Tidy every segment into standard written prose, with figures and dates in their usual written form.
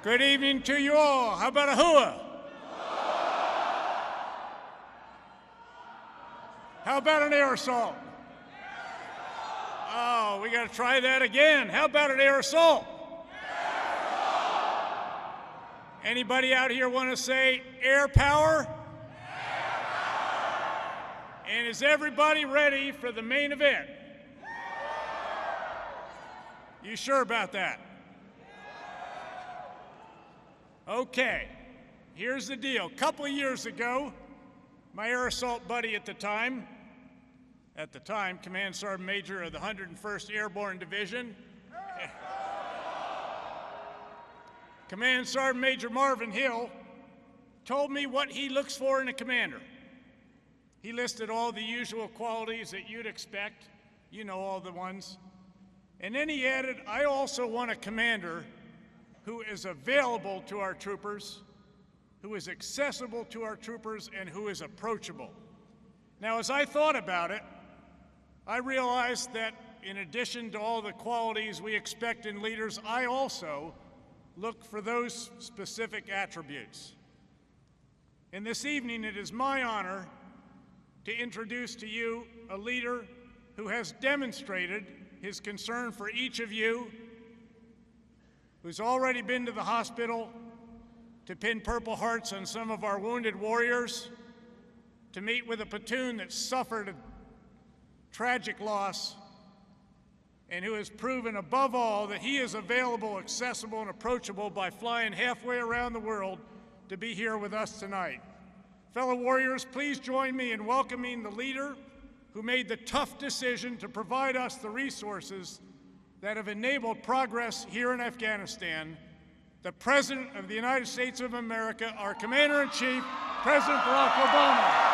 Good evening to you all. How about a hooah? How about an air assault? Oh, we got to try that again. How about an air assault? Anybody out here want to say air power? And is everybody ready for the main event? You sure about that? Okay, here's the deal. A couple of years ago, my air assault buddy at the time, Command Sergeant Major of the 101st Airborne Division, Command Sergeant Major Marvin Hill, told me what he looks for in a commander. He listed all the usual qualities that you'd expect, you know all the ones. And then he added, I also want a commander who is available to our troopers, who is accessible to our troopers, and who is approachable. Now, as I thought about it, I realized that in addition to all the qualities we expect in leaders, I also look for those specific attributes. And this evening, it is my honor to introduce to you a leader who has demonstrated his concern for each of you, who's already been to the hospital to pin Purple Hearts on some of our wounded warriors, to meet with a platoon that suffered a tragic loss, and who has proven above all that he is available, accessible, and approachable by flying halfway around the world to be here with us tonight. Fellow warriors, please join me in welcoming the leader who made the tough decision to provide us the resources that have enabled progress here in Afghanistan, the President of the United States of America, our Commander-in-Chief, President Barack Obama.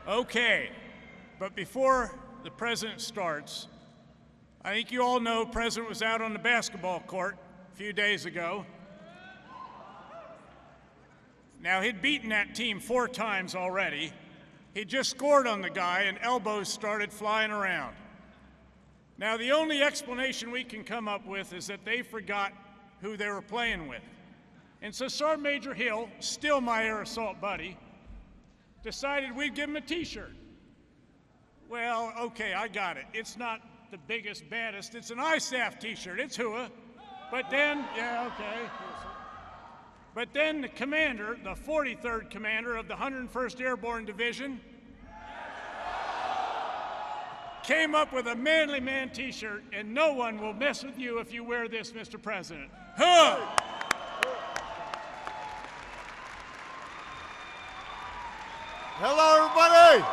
Okay, but before the President starts, I think you all know the President was out on the basketball court a few days ago. Now, he'd beaten that team 4 times already. He just scored on the guy and elbows started flying around. Now, the only explanation we can come up with is that they forgot who they were playing with. And so Sergeant Major Hill, still my air assault buddy, decided we'd give him a t-shirt. Well, okay, I got it. It's not the biggest, baddest. It's an ISAF t-shirt. It's hooah. But then, yeah, okay. But then the commander, the 43rd commander of the 101st Airborne Division, came up with a Manly Man t-shirt, and no one will mess with you if you wear this, Mr. President. Hooah! Hello, everybody.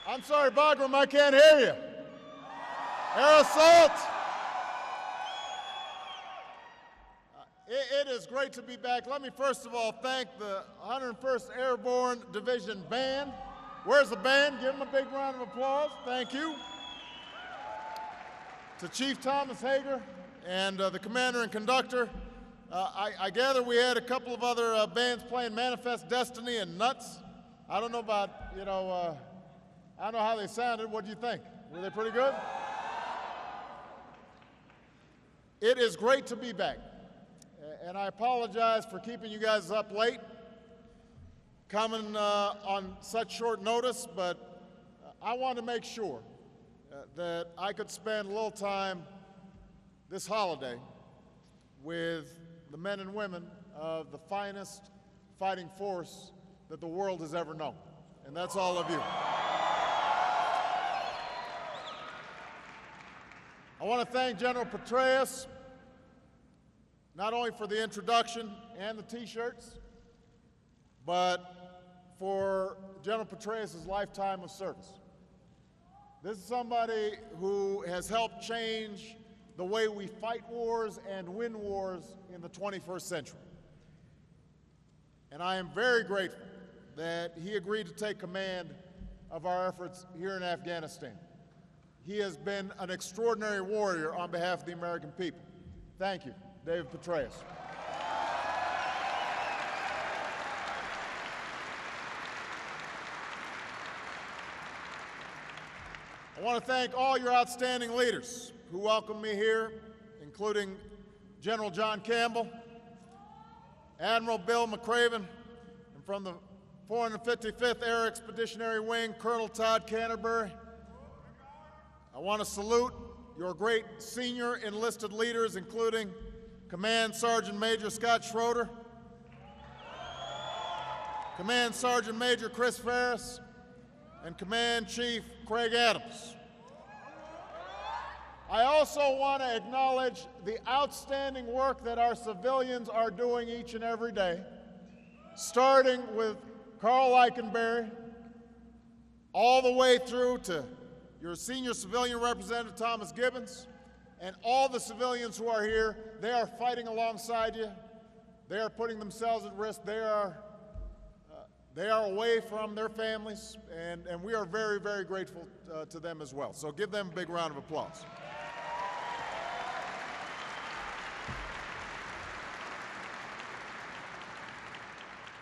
I'm sorry, Bagram, I can't hear you. Air assault. It is great to be back. Let me first of all thank the 101st Airborne Division Band. Where's the band? Give them a big round of applause. Thank you. To Chief Thomas Hager and the commander and conductor. I gather we had a couple of other bands playing Manifest Destiny and Nuts. I don't know about, I don't know how they sounded. What do you think? Were they pretty good? It is great to be back. And I apologize for keeping you guys up late, coming on such short notice, but I want to make sure that I could spend a little time this holiday with the men and women of the finest fighting force that the world has ever known, and that's all of you. I want to thank General Petraeus not only for the introduction and the T-shirts, but for General Petraeus' lifetime of service. This is somebody who has helped change the way we fight wars and win wars in the 21st century. And I am very grateful that he agreed to take command of our efforts here in Afghanistan. He has been an extraordinary warrior on behalf of the American people. Thank you, David Petraeus. I want to thank all your outstanding leaders who welcomed me here, including General John Campbell, Admiral Bill McCraven, and from the 455th Air Expeditionary Wing, Colonel Todd Canterbury. I want to salute your great senior enlisted leaders, including Command Sergeant Major Scott Schroeder, Command Sergeant Major Chris Ferris, and Command Chief Craig Adams. I also want to acknowledge the outstanding work that our civilians are doing each and every day, starting with Carl Eikenberry, all the way through to your senior civilian representative, Thomas Gibbons, and all the civilians who are here. They are fighting alongside you. They are putting themselves at risk. They are away from their families, and we are very, very grateful to them as well. So give them a big round of applause.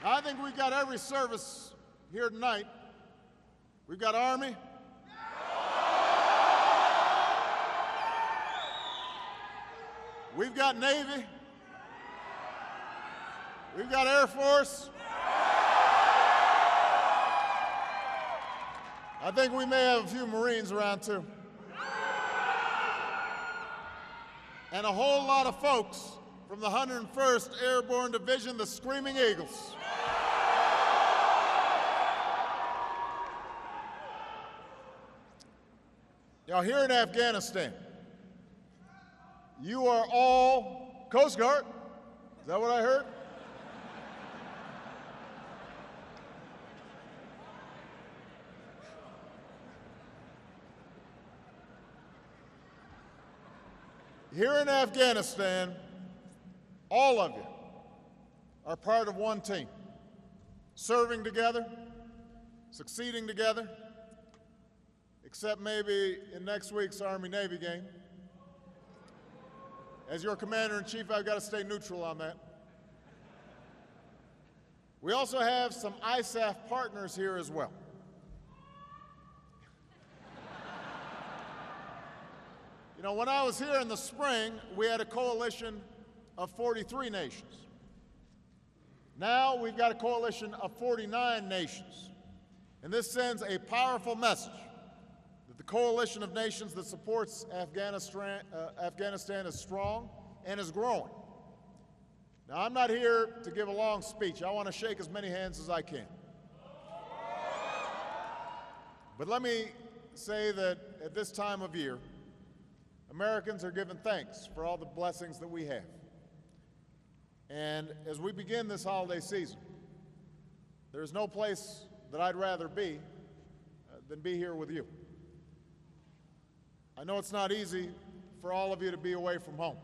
Now, I think we've got every service here tonight. We've got Army. We've got Navy. We've got Air Force. I think we may have a few Marines around too. And a whole lot of folks from the 101st Airborne Division, the Screaming Eagles. Now, here in Afghanistan, you are all Coast Guard. Is that what I heard? Here in Afghanistan, all of you are part of one team, serving together, succeeding together, except maybe in next week's Army-Navy game. As your commander-in-chief, I've got to stay neutral on that. We also have some ISAF partners here as well. You know, when I was here in the spring, we had a coalition of 43 nations. Now we've got a coalition of 49 nations. And this sends a powerful message that the coalition of nations that supports Afghanistan is strong and is growing. Now, I'm not here to give a long speech. I want to shake as many hands as I can. But let me say that at this time of year, Americans are giving thanks for all the blessings that we have. And as we begin this holiday season, there's no place that I'd rather be than be here with you. I know it's not easy for all of you to be away from home,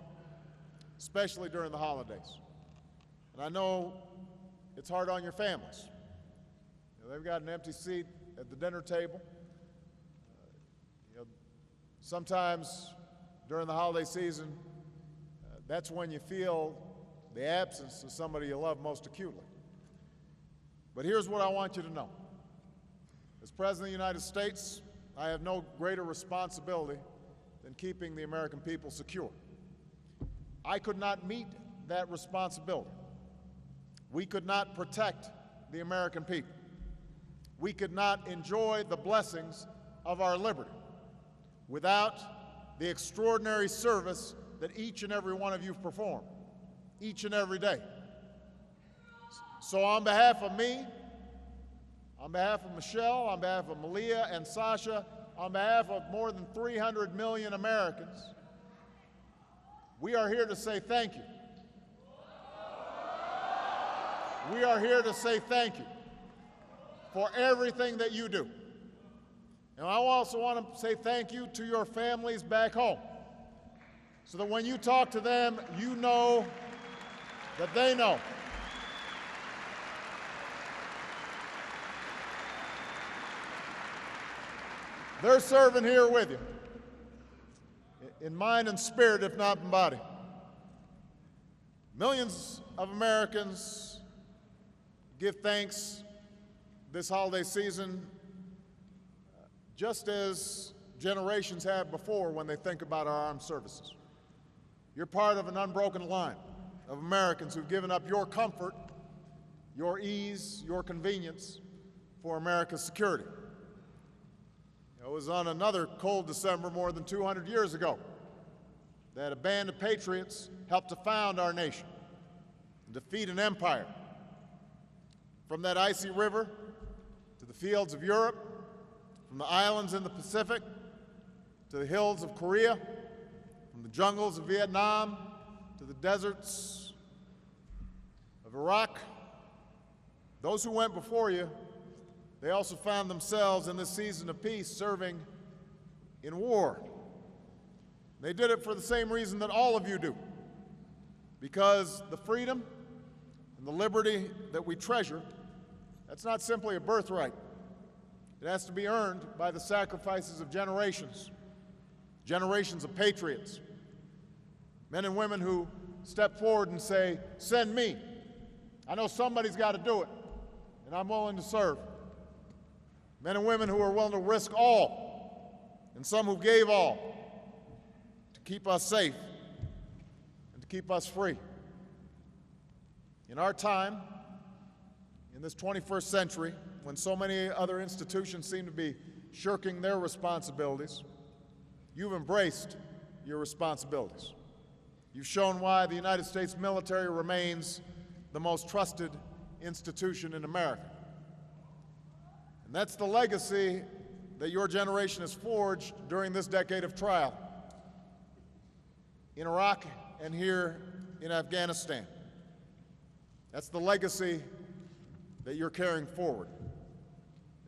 especially during the holidays. And I know it's hard on your families. You know, they've got an empty seat at the dinner table. Sometimes during the holiday season, that's when you feel the absence of somebody you love most acutely. But here's what I want you to know. As President of the United States, I have no greater responsibility than keeping the American people secure. I could not meet that responsibility. We could not protect the American people. We could not enjoy the blessings of our liberty without the extraordinary service that each and every one of you perform, each and every day. So on behalf of me, on behalf of Michelle, on behalf of Malia and Sasha, on behalf of more than 300 million Americans, we are here to say thank you we are here to say thank you for everything that you do. And I also want to say thank you to your families back home, so that when you talk to them, you know that they know they're serving here with you, in mind and spirit, if not in body. Millions of Americans give thanks this holiday season, just as generations have before when they think about our armed services. You're part of an unbroken line of Americans who've given up your comfort, your ease, your convenience for America's security. It was on another cold December more than 200 years ago that a band of patriots helped to found our nation and defeat an empire. From that icy river to the fields of Europe, from the islands in the Pacific to the hills of Korea, from the jungles of Vietnam to the deserts of Iraq, those who went before you, they also found themselves in this season of peace serving in war. They did it for the same reason that all of you do, because the freedom and the liberty that we treasure, that's not simply a birthright. It has to be earned by the sacrifices of generations, generations of patriots, men and women who step forward and say, send me. I know somebody's got to do it, and I'm willing to serve. Men and women who are willing to risk all, and some who gave all, to keep us safe and to keep us free. In our time, in this 21st century, when so many other institutions seem to be shirking their responsibilities, you've embraced your responsibilities. You've shown why the United States military remains the most trusted institution in America. And that's the legacy that your generation has forged during this decade of trial in Iraq and here in Afghanistan. That's the legacy that you're carrying forward.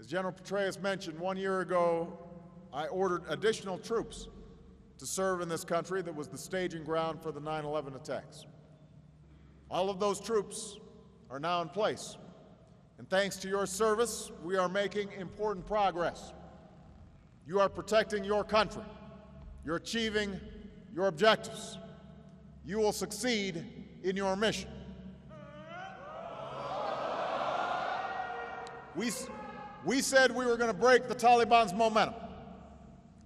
As General Petraeus mentioned, 1 year ago, I ordered additional troops to serve in this country that was the staging ground for the 9/11 attacks. All of those troops are now in place. And thanks to your service, we are making important progress. You are protecting your country. You're achieving your objectives. You will succeed in your mission. We said we were going to break the Taliban's momentum,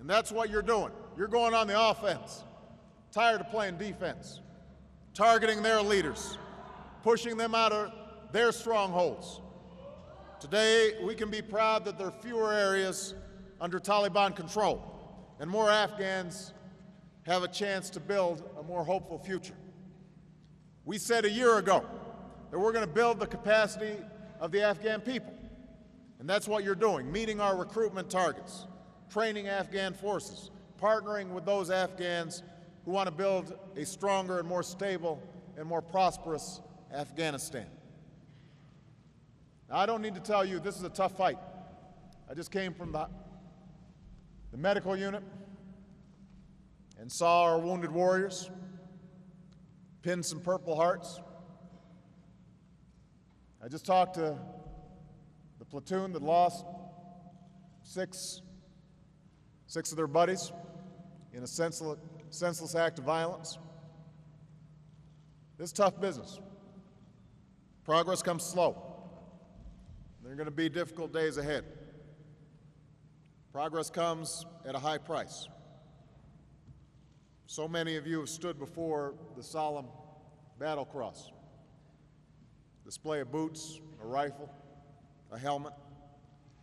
and that's what you're doing. You're going on the offense, tired of playing defense, targeting their leaders, pushing them out of their strongholds. Today, we can be proud that there are fewer areas under Taliban control, and more Afghans have a chance to build a more hopeful future. We said a year ago that we're going to build the capacity of the Afghan people, and that's what you're doing, meeting our recruitment targets, training Afghan forces, partnering with those Afghans who want to build a stronger and more stable and more prosperous Afghanistan. Now, I don't need to tell you this is a tough fight. I just came from the medical unit and saw our wounded warriors, pinned some Purple Hearts. I just talked to the platoon that lost six of their buddies in a senseless act of violence. This is tough business. Progress comes slow. There are going to be difficult days ahead. Progress comes at a high price. So many of you have stood before the solemn battle cross. Display of boots, a rifle, a helmet,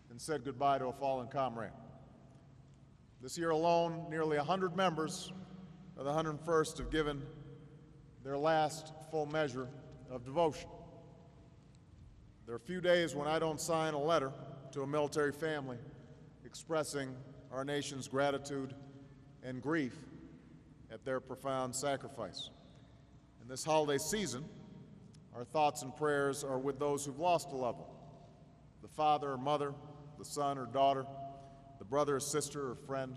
and said goodbye to a fallen comrade. This year alone, nearly 100 members of the 101st have given their last full measure of devotion. There are few days when I don't sign a letter to a military family expressing our nation's gratitude and grief at their profound sacrifice. In this holiday season, Our thoughts and prayers are with those who've lost a loved one, the father or mother, the son or daughter, the brother or sister or friend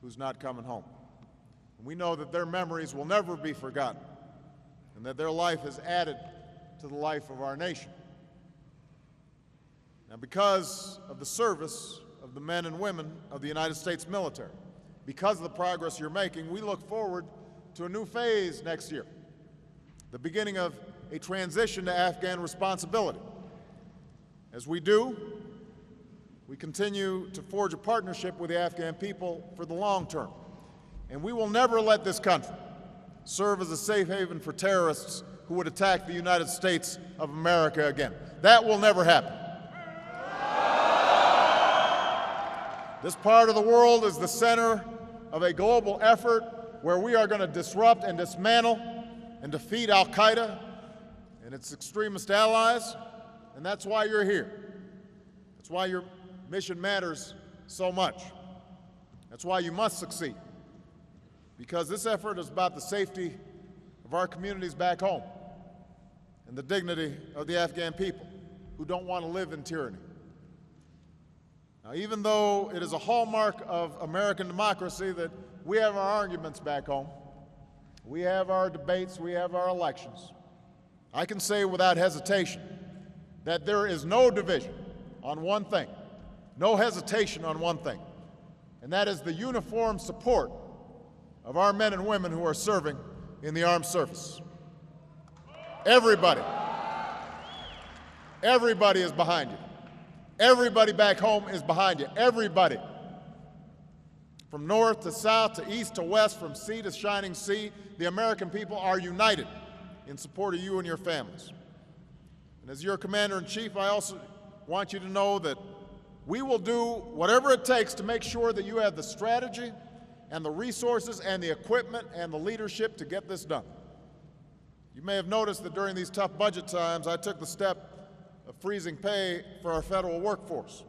who's not coming home. And we know that their memories will never be forgotten and that their life has added to the life of our nation. Now, because of the service of the men and women of the United States military, because of the progress you're making, we look forward to a new phase next year, the beginning of a transition to Afghan responsibility. As we do, we continue to forge a partnership with the Afghan people for the long term. And we will never let this country serve as a safe haven for terrorists who would attack the United States of America again. That will never happen. This part of the world is the center of a global effort where we are going to disrupt and dismantle and defeat al-Qaeda and its extremist allies, and that's why you're here. That's why your mission matters so much. That's why you must succeed, because this effort is about the safety of our communities back home and the dignity of the Afghan people who don't want to live in tyranny. Now, even though it is a hallmark of American democracy that we have our arguments back home, we have our debates, we have our elections, I can say without hesitation that there is no division on one thing, no hesitation on one thing, and that is the uniform support of our men and women who are serving in the armed services. Everybody is behind you. Everybody back home is behind you. Everybody. From north to south to east to west, from sea to shining sea, the American people are united in support of you and your families. And as your commander-in-chief, I also want you to know that we will do whatever it takes to make sure that you have the strategy and the resources and the equipment and the leadership to get this done. You may have noticed that during these tough budget times, I took the step of freezing pay for our federal workforce.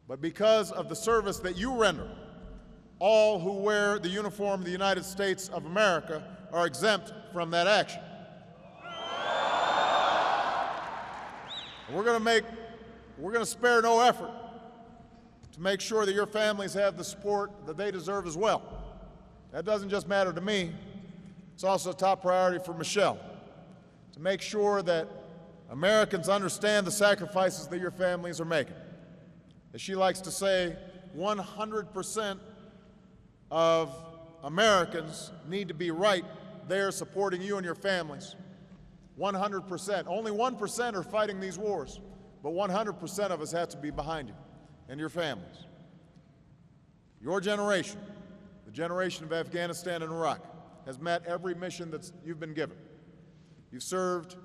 But because of the service that you render, all who wear the uniform of the United States of America are exempt from that action. And we're going to spare no effort to make sure that your families have the support that they deserve as well. That doesn't just matter to me, it's also a top priority for Michelle, to make sure that Americans understand the sacrifices that your families are making. As she likes to say, 100% of Americans need to be right there supporting you and your families. 100%. Only 1% are fighting these wars, but 100% of us have to be behind you and your families. Your generation, the generation of Afghanistan and Iraq, has met every mission that you've been given. You've served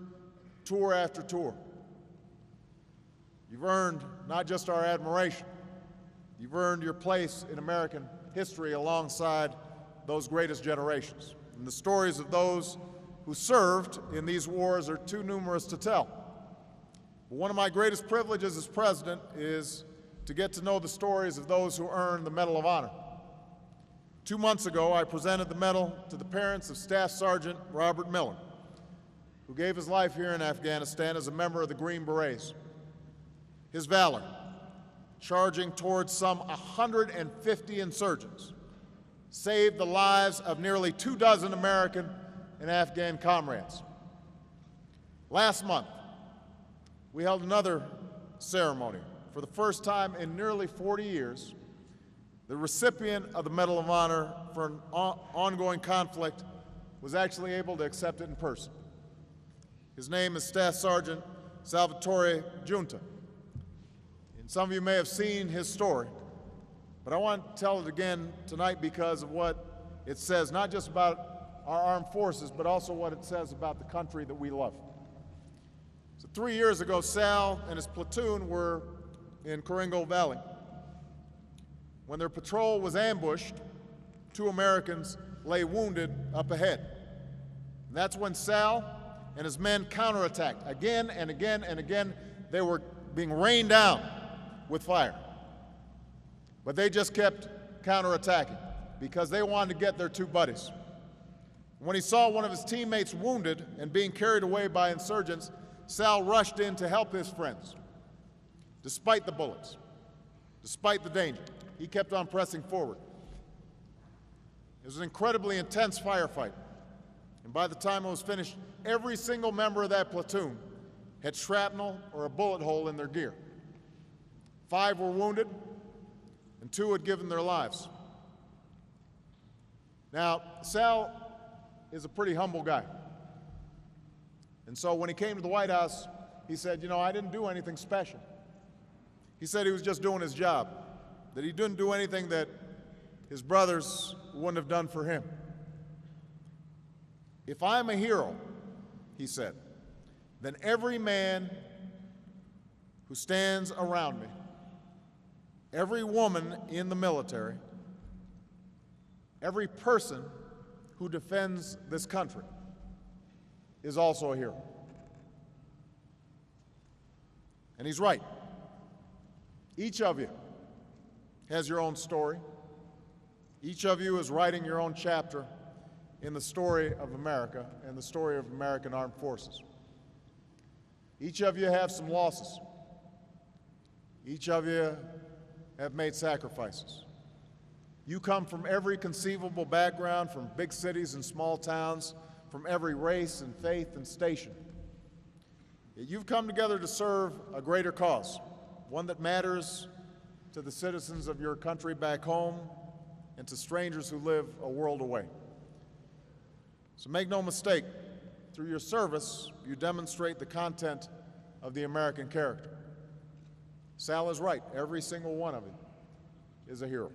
tour after tour. You've earned not just our admiration, you've earned your place in American history alongside those greatest generations. And the stories of those who served in these wars are too numerous to tell. But one of my greatest privileges as president is to get to know the stories of those who earned the Medal of Honor. 2 months ago, I presented the medal to the parents of Staff Sergeant Robert Miller, who gave his life here in Afghanistan as a member of the Green Berets. His valor, charging towards some 150 insurgents, saved the lives of nearly 24 American and Afghan comrades. Last month, we held another ceremony. For the first time in nearly 40 years, the recipient of the Medal of Honor for an ongoing conflict was actually able to accept it in person. His name is Staff Sergeant Salvatore Giunta. And some of you may have seen his story, but I want to tell it again tonight because of what it says, not just about our armed forces, but also what it says about the country that we love. So 3 years ago, Sal and his platoon were in Coringo Valley. When their patrol was ambushed, 2 Americans lay wounded up ahead. And that's when Sal and his men counterattacked. Again and again and again, they were being rained down with fire. But they just kept counterattacking because they wanted to get their 2 buddies. When he saw one of his teammates wounded and being carried away by insurgents, Sal rushed in to help his friends. Despite the bullets, despite the danger, he kept on pressing forward. It was an incredibly intense firefight, and by the time it was finished, every single member of that platoon had shrapnel or a bullet hole in their gear. 5 were wounded, and 2 had given their lives. Now, Sal is a pretty humble guy. And so when he came to the White House, he said, you know, I didn't do anything special. He said he was just doing his job, that he didn't do anything that his brothers wouldn't have done for him. If I'm a hero, he said, then every man who stands around me, every woman in the military, every person who defends this country is also a hero. And he's right. Each of you has your own story. Each of you is writing your own chapter in the story of America and the story of American armed forces. Each of you have some losses. Each of you have made sacrifices. You come from every conceivable background, from big cities and small towns, from every race and faith and station. Yet you've come together to serve a greater cause, one that matters to the citizens of your country back home and to strangers who live a world away. So make no mistake, through your service, you demonstrate the content of the American character. Sal is right. Every single one of you is a hero.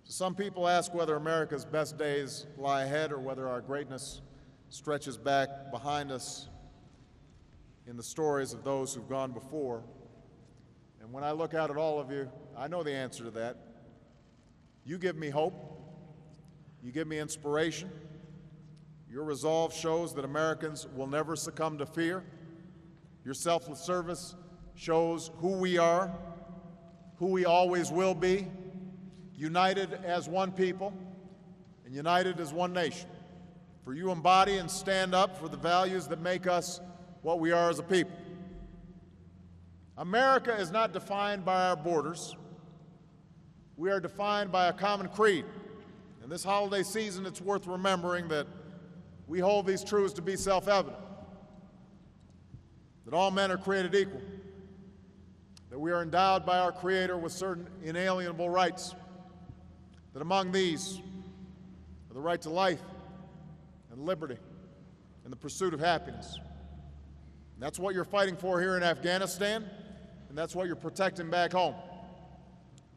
So some people ask whether America's best days lie ahead or whether our greatness stretches back behind us in the stories of those who've gone before. And when I look out at all of you, I know the answer to that. You give me hope. You give me inspiration. Your resolve shows that Americans will never succumb to fear. Your selfless service shows who we are, who we always will be, united as one people and united as one nation. For you embody and stand up for the values that make us what we are as a people. America is not defined by our borders. We are defined by a common creed. And this holiday season, it's worth remembering that we hold these truths to be self-evident, that all men are created equal, that we are endowed by our Creator with certain inalienable rights, that among these are the right to life and liberty and the pursuit of happiness. And that's what you're fighting for here in Afghanistan, and that's what you're protecting back home.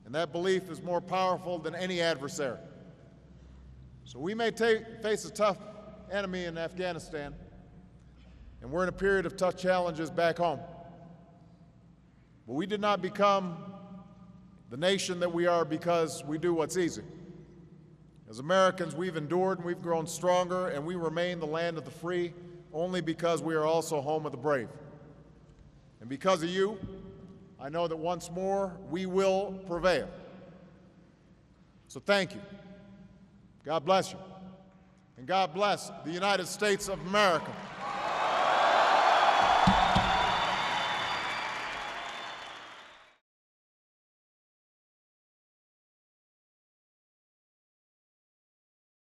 And that belief is more powerful than any adversary. So we may face a tough enemy in Afghanistan, and we're in a period of tough challenges back home. But we did not become the nation that we are because we do what's easy. As Americans, we've endured and we've grown stronger, and we remain the land of the free only because we are also home of the brave. And because of you, I know that once more we will prevail. So thank you. God bless you. And God bless the United States of America.